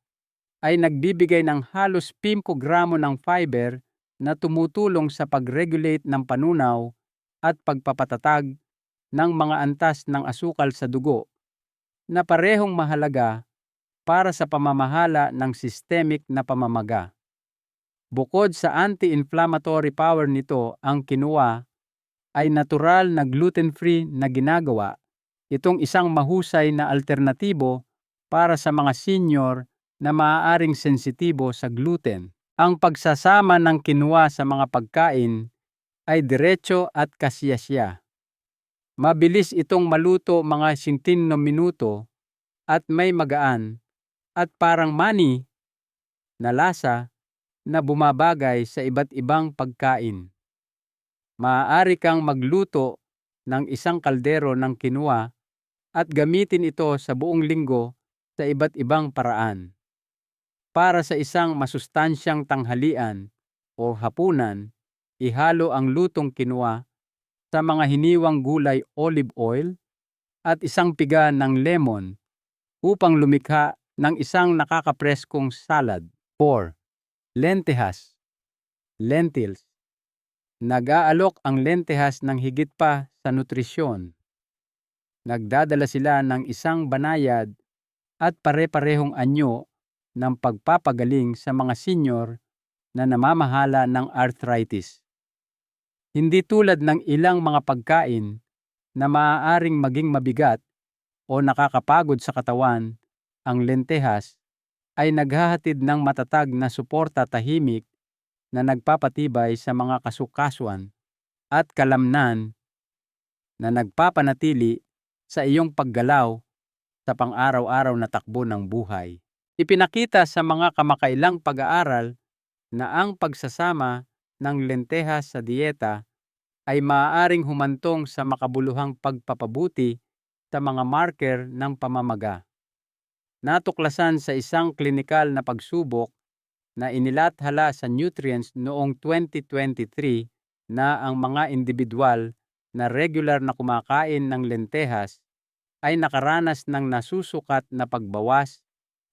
ay nagbibigay ng halos 5 gramo ng fiber na tumutulong sa pag-regulate ng panunaw at pagpapatatag ng mga antas ng asukal sa dugo na parehong mahalaga para sa pamamahala ng systemic na pamamaga. Bukod sa anti-inflammatory power nito, ang quinoa ay natural na gluten-free na ginagawa itong isang mahusay na alternatibo para sa mga senior na maaaring sensitibo sa gluten. Ang pagsasama ng quinoa sa mga pagkain ay diretso at kasiyasiya. Mabilis itong maluto, mga 15 minuto, at may magaan at parang mani na lasa na bumabagay sa iba't ibang pagkain. Maaari kang magluto ng isang kaldero ng quinoa at gamitin ito sa buong linggo sa iba't ibang paraan. Para sa isang masustansyang tanghalian o hapunan, ihalo ang lutong quinoa sa mga hiniwang gulay, olive oil, at isang piga ng lemon upang lumikha ng isang nakakapreskong salad. 4. Lentehas. Lentils. Nag-aalok ang lentehas ng higit pa sa nutrisyon. Nagdadala sila ng isang banayad at pare-parehong anyo ng pagpapagaling sa mga senior na namamahala ng arthritis. Hindi tulad ng ilang mga pagkain na maaaring maging mabigat o nakakapagod sa katawan, ang lentehas ay naghahatid ng matatag na suporta tahimik na nagpapatibay sa mga kasukasuan at kalamnan na nagpapanatili sa iyong paggalaw sa pang-araw-araw na takbo ng buhay. Ipinakita sa mga kamakailang pag-aaral na ang pagsasama ng lentehas sa dieta ay maaaring humantong sa makabuluhang pagpapabuti sa mga marker ng pamamaga. Natuklasan sa isang klinikal na pagsubok na inilathala sa Nutrients noong 2023 na ang mga individual na regular na kumakain ng lentehas ay nakaranas ng nasusukat na pagbawas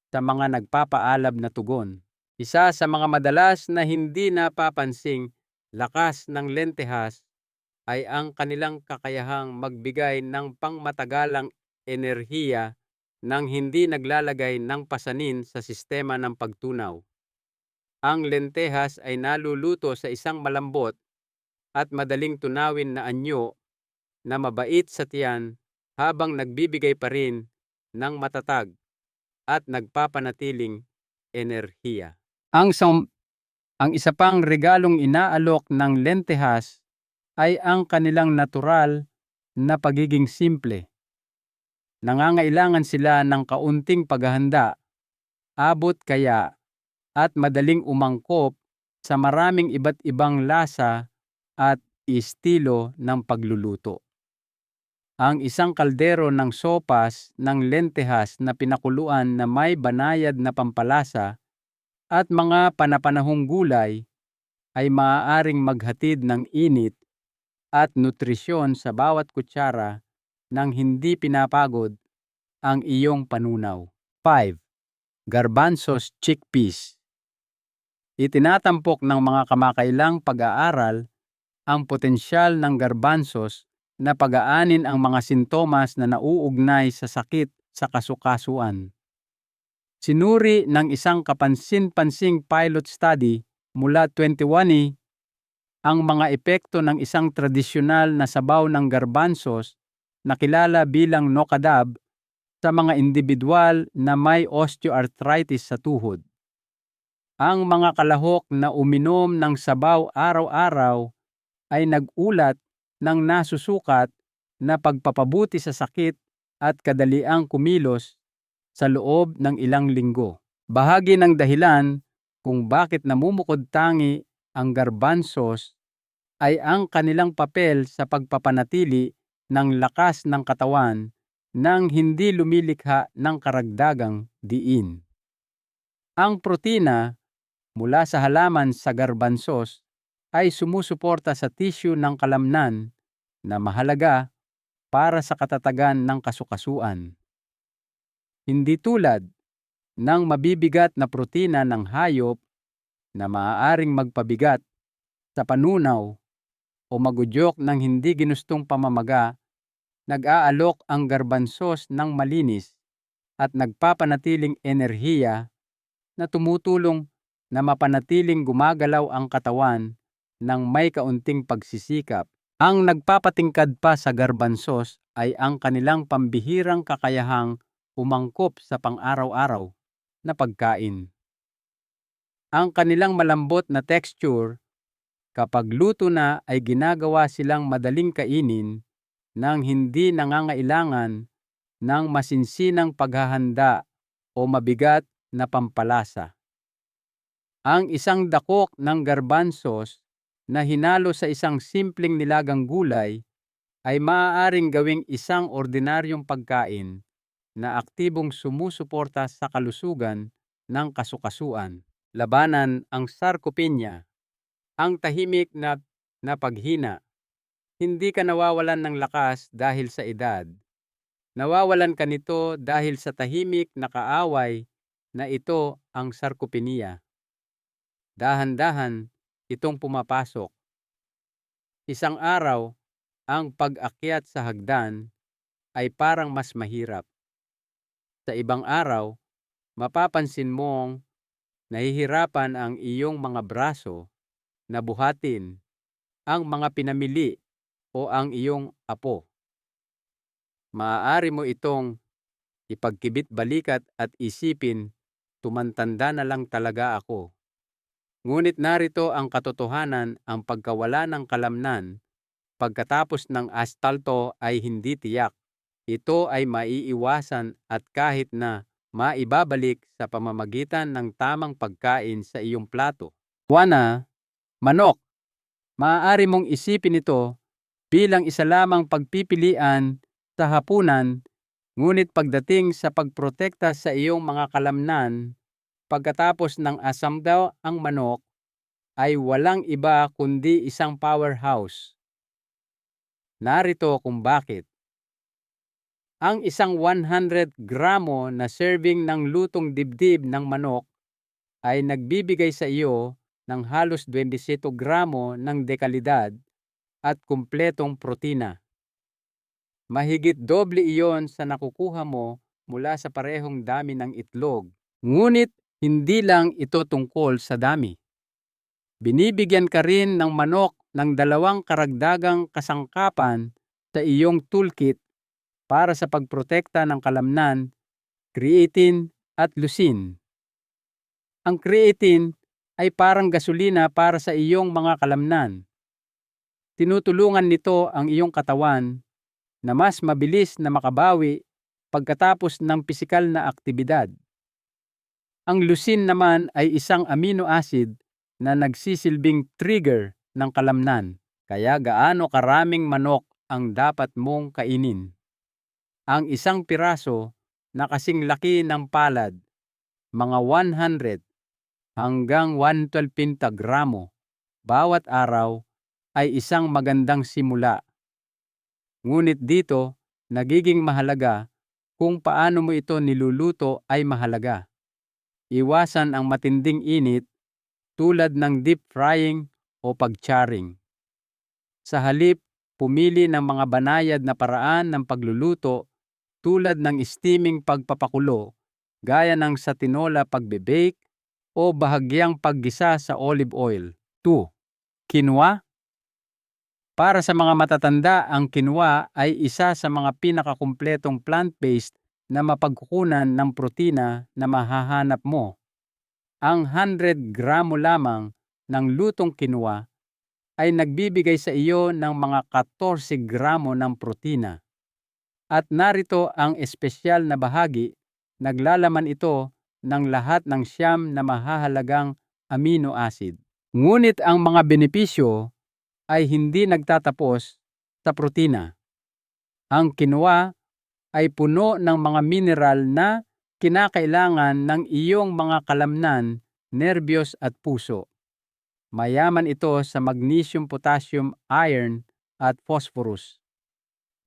sa mga nagpapaalab na tugon. Isa sa mga madalas na hindi napapansing lakas ng lentehas ay ang kanilang kakayahang magbigay ng pangmatagalang enerhiya nang hindi naglalagay ng pasanin sa sistema ng pagtunaw. Ang lentehas ay naluluto sa isang malambot at madaling tunawin na anyo na mabait sa tiyan habang nagbibigay pa rin ng matatag at nagpapanatiling enerhiya. Ang isa pang regalong inaalok ng lentehas ay ang kanilang natural na pagiging simple. Nangangailangan sila ng kaunting paghahanda, abot kaya, at madaling umangkop sa maraming iba't ibang lasa at estilo ng pagluluto. Ang isang kaldero ng sopas ng lentehas na pinakuluan na may banayad na pampalasa at mga panapanahong gulay ay maaaring maghatid ng init at nutrisyon sa bawat kutsara nang hindi pinapagod ang iyong panunaw. 5. Garbanzos chickpeas. Itinatampok ng mga kamakailang pag-aaral ang potensyal ng garbanzos na pagaanin ang mga sintomas na nauugnay sa sakit sa kasukasuan. Sinuri ng isang kapansin-pansing pilot study mula 2020 ang mga epekto ng isang tradisyonal na sabaw ng garbanzos na kilala bilang nokadab sa mga individual na may osteoarthritis sa tuhod. Ang mga kalahok na uminom ng sabaw araw-araw ay nag-ulat ng nasusukat na pagpapabuti sa sakit at kadaliang kumilos sa loob ng ilang linggo. Bahagi ng dahilan kung bakit namumukod-tangi ang garbanzos ay ang kanilang papel sa pagpapanatili ng lakas ng katawan nang hindi lumilikha ng karagdagang diin. Ang protina mula sa halaman sa garbanzos ay sumusuporta sa tissue ng kalamnan na mahalaga para sa katatagan ng kasukasuan. Hindi tulad ng mabibigat na protina ng hayop na maaaring magpabigat sa panunaw o magudyok ng hindi ginustong pamamaga, nag-aalok ang garbanzos ng malinis at nagpapanatiling enerhiya na tumutulong na mapanatiling gumagalaw ang katawan ng may kaunting pagsisikap. Ang nagpapatingkad pa sa garbanzos ay ang kanilang pambihirang kakayahang umangkop sa pang-araw-araw na pagkain. Ang kanilang malambot na texture kapag luto na ay ginagawa silang madaling kainin nang hindi nangangailangan ng masinsinang paghahanda o mabigat na pampalasa. Ang isang dakok ng garbanzos na hinalo sa isang simpleng nilagang gulay ay maaaring gawing isang ordinaryong pagkain na aktibong sumusuporta sa kalusugan ng kasukasuan. Labanan ang sarcopenia, ang tahimik na paghina. Hindi ka nawawalan ng lakas dahil sa edad. Nawawalan ka nito dahil sa tahimik na kaaway na ito ang sarcopenia. Dahan-dahan itong pumapasok. Isang araw, ang pag-akyat sa hagdan ay parang mas mahirap. Sa ibang araw, mapapansin mong nahihirapan ang iyong mga braso na buhatin ang mga pinamili o ang iyong apo. Maaari mo itong ipagkibit-balikat at isipin, tumantanda na lang talaga ako. Ngunit narito ang katotohanan, ang pagkawala ng kalamnan pagkatapos ng astalto ay hindi tiyak. Ito ay maiiwasan at kahit na maibabalik sa pamamagitan ng tamang pagkain sa iyong plato. Manok. Maaari mong isipin ito bilang isa lamang pagpipilian sa hapunan, ngunit pagdating sa pagprotekta sa iyong mga kalamnan, pagkatapos ng asamdaw ang manok, ay walang iba kundi isang powerhouse. Narito kung bakit. Ang isang 100 gramo na serving ng lutong dibdib ng manok ay nagbibigay sa iyo ng halos 27 gramo ng dekalidad at kumpletong protina. Mahigit doble iyon sa nakukuha mo mula sa parehong dami ng itlog. Ngunit hindi lang ito tungkol sa dami. Binibigyan ka rin ng manok ng dalawang karagdagang kasangkapan sa iyong toolkit para sa pagprotekta ng kalamnan, creatine at leucine. Ang creatine ay parang gasolina para sa iyong mga kalamnan. Tinutulungan nito ang iyong katawan na mas mabilis na makabawi pagkatapos ng pisikal na aktibidad. Ang leucine naman ay isang amino acid na nagsisilbing trigger ng kalamnan, kaya gaano karaming manok ang dapat mong kainin. Ang isang piraso na kasing laki ng palad, mga 100 hanggang 112 pentagramo bawat araw, ay isang magandang simula. Ngunit dito, nagiging mahalaga kung paano mo ito niluluto ay mahalaga. Iwasan ang matinding init tulad ng deep frying o pag-charring. Sa halip, pumili ng mga banayad na paraan ng pagluluto tulad ng steaming pagpapakulo, gaya ng sa tinola pagbe-bake o bahagyang paggisa sa olive oil. 2. Quinoa. Para sa mga matatanda, ang quinoa ay isa sa mga pinakakumpletong plant-based na mapagkukunan ng protina na mahahanap mo. Ang 100 gramo lamang ng lutong quinoa ay nagbibigay sa iyo ng mga 14 gramo ng protina. At narito ang espesyal na bahagi, naglalaman ito ng lahat ng 9 na mahahalagang amino acid. Ngunit ang mga benepisyo ay hindi nagtatapos sa protina. Ang quinoa ay puno ng mga mineral na kinakailangan ng iyong mga kalamnan, nerbiyos at puso. Mayaman ito sa magnesium, potassium, iron at phosphorus.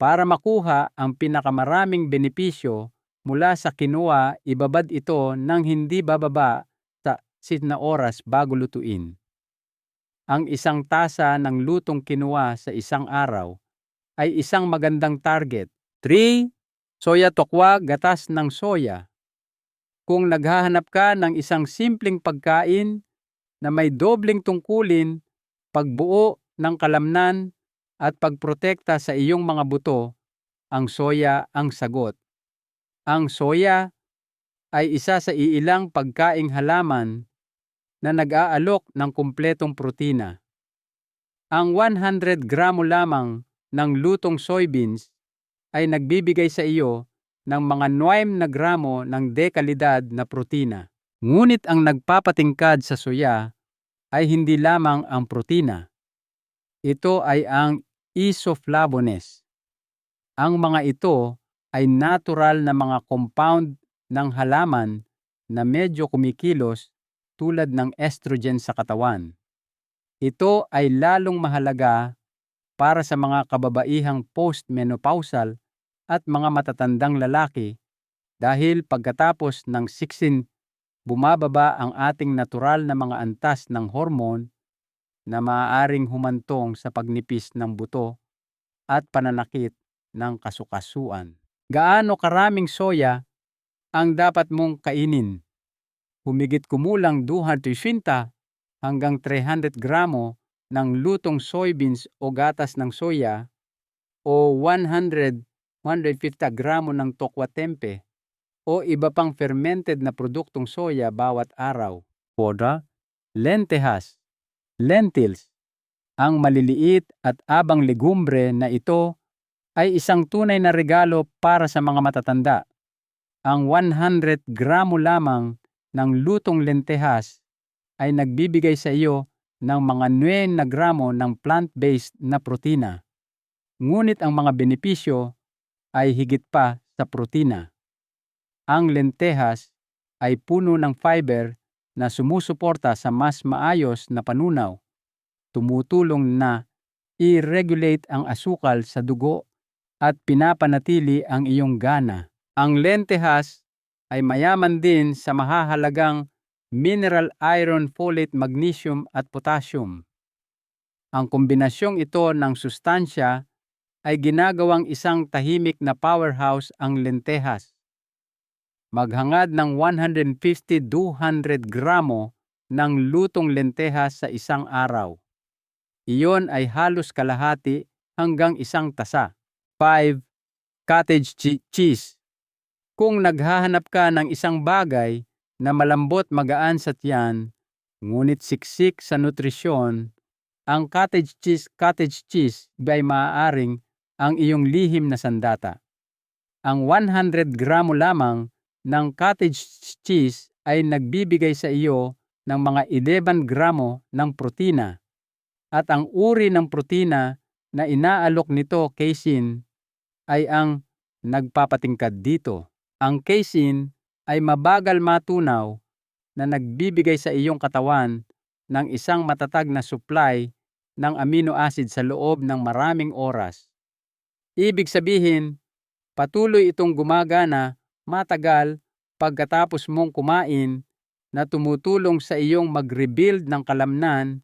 Para makuha ang pinakamaraming benepisyo mula sa quinoa, ibabad ito ng hindi bababa sa 6 na oras bago lutuin. Ang isang tasa ng lutong quinoa sa isang araw ay isang magandang target. 3. Soya tokwa, gatas ng soya. Kung naghahanap ka ng isang simpleng pagkain na may dobleng tungkulin, pagbuo ng kalamnan at pagprotekta sa iyong mga buto, ang soya ang sagot. Ang soya ay isa sa iilang pagkaing halaman na nag-aalok ng kumpletong protina. Ang 100 gramo lamang ng lutong soybeans ay nagbibigay sa iyo ng mga 9 na gramo ng dekalidad na protina. Ngunit ang nagpapatingkad sa soya ay hindi lamang ang protina. Ito ay ang isoflavones. Ang mga ito ay natural na mga compound ng halaman na medyo kumikilos tulad ng estrogen sa katawan. Ito ay lalong mahalaga para sa mga kababaihang postmenopausal at mga matatandang lalaki dahil pagkatapos ng 16, bumababa ang ating natural na mga antas ng hormone na maaaring humantong sa pagnipis ng buto at pananakit ng kasukasuan. Gaano karaming soya ang dapat mong kainin? Humigit kumulang 250 hanggang 300 gramo ng lutong soybeans o gatas ng soya o 150 gramo ng tokwa tempe o iba pang fermented na produktong soya bawat araw. Poda, lentehas, lentils. Ang maliliit at abang legumbre na ito ay isang tunay na regalo para sa mga matatanda. Ang 100 gramo lamang ng lutong lentehas ay nagbibigay sa iyo ng mga 9 na gramo ng plant-based na protina. Ngunit ang mga benepisyo ay higit pa sa protina. Ang lentehas ay puno ng fiber na sumusuporta sa mas maayos na panunaw, tumutulong na i-regulate ang asukal sa dugo at pinapanatili ang iyong gana. Ang lentehas ay mayaman din sa mahahalagang mineral iron, folate, magnesium at potassium. Ang kombinasyong ito ng sustansya ay ginagawang isang tahimik na powerhouse ang lentehas. Maghangad ng 150-200 gramo ng lutong lentehas sa isang araw. Iyon ay halos kalahati hanggang isang tasa. 5. Cottage cheese. Kung naghahanap ka ng isang bagay na malambot, magaan sa tiyan, ngunit siksik sa nutrisyon, ang cottage cheese ay maaaring ang iyong lihim na sandata. Ang 100 gramo lamang ng cottage cheese ay nagbibigay sa iyo ng mga 11 gramo ng protina. At ang uri ng protina na inaalok nito, casein, ay ang nagpapatingkad dito. Ang casein ay mabagal matunaw na nagbibigay sa iyong katawan ng isang matatag na supply ng amino acid sa loob ng maraming oras. Ibig sabihin, patuloy itong gumagana matagal pagkatapos mong kumain na tumutulong sa iyong mag-rebuild ng kalamnan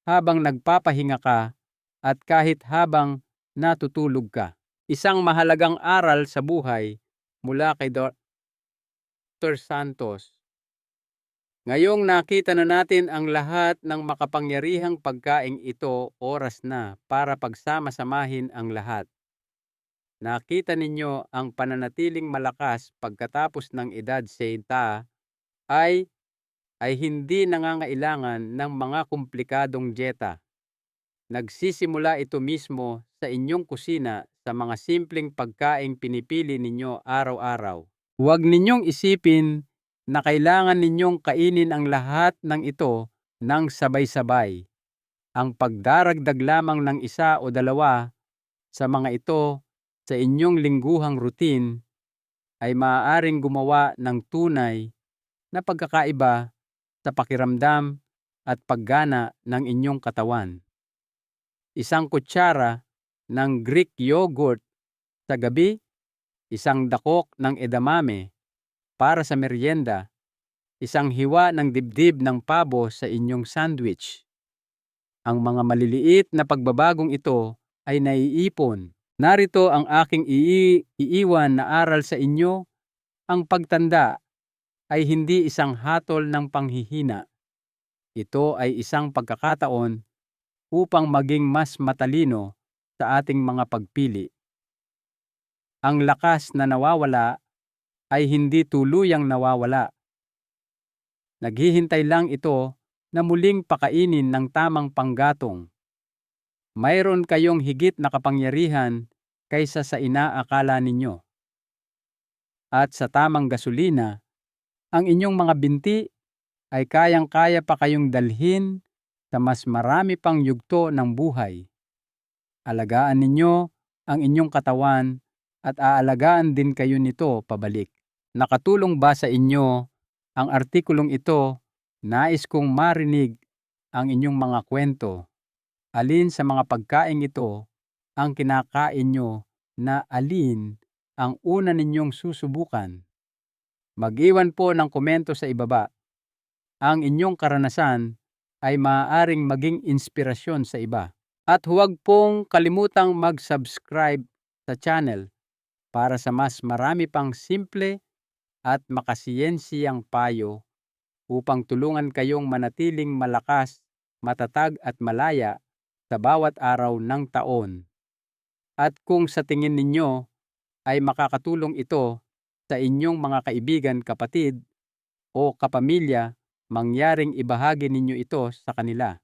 habang nagpapahinga ka at kahit habang natutulog ka. Isang mahalagang aral sa buhay mula kay Dr. Santos. Ngayong nakita na natin ang lahat ng makapangyarihang pagkaing ito, oras na para pagsama-samahin ang lahat. Nakita ninyo ang pananatiling malakas pagkatapos ng edad 60 ay hindi nangangailangan ng mga komplikadong dieta. Nagsisimula ito mismo sa inyong kusina sa mga simpleng pagkaing pinipili ninyo araw-araw. Huwag ninyong isipin na kailangan ninyong kainin ang lahat ng ito ng sabay-sabay. Ang pagdaragdag lamang ng 1 o 2 sa mga ito sa inyong lingguhang routine ay maaaring gumawa ng tunay na pagkakaiba sa pakiramdam at paggana ng inyong katawan. 1 kutsara ng Greek yogurt sa gabi, 1 dakok ng edamame para sa merienda, 1 hiwa ng dibdib ng pabo sa inyong sandwich. Ang mga maliliit na pagbabagong ito ay naiipon. Narito ang aking iiwan na aral sa inyo: ang pagtanda ay hindi isang hatol ng panghihina. Ito ay isang pagkakataon upang maging mas matalino sa ating mga pagpili. Ang lakas na nawawala ay hindi tuluyang nawawala. Naghihintay lang ito na muling pakainin ng tamang panggatong. Mayroon kayong higit na kapangyarihan kaysa sa inaakala ninyo. At sa tamang gasolina, ang inyong mga binti ay kayang-kaya pa kayong dalhin sa mas marami pang yugto ng buhay. Alagaan ninyo ang inyong katawan at aalagaan din kayo nito pabalik. Nakatulong ba sa inyo ang artikulong ito? Nais kong marinig ang inyong mga kwento. Alin sa mga pagkaing ito ang kinakain nyo na alin ang una ninyong susubukan? Mag-iwan po ng komento sa ibaba. Ang inyong karanasan ay maaaring maging inspirasyon sa iba. At huwag pong kalimutang mag-subscribe sa channel para sa mas marami pang simple at makasiyensiyang payo upang tulungan kayong manatiling malakas, matatag at malaya sa bawat araw ng taon. At kung sa tingin ninyo ay makakatulong ito sa inyong mga kaibigan, kapatid o kapamilya, mangyaring ibahagi ninyo ito sa kanila.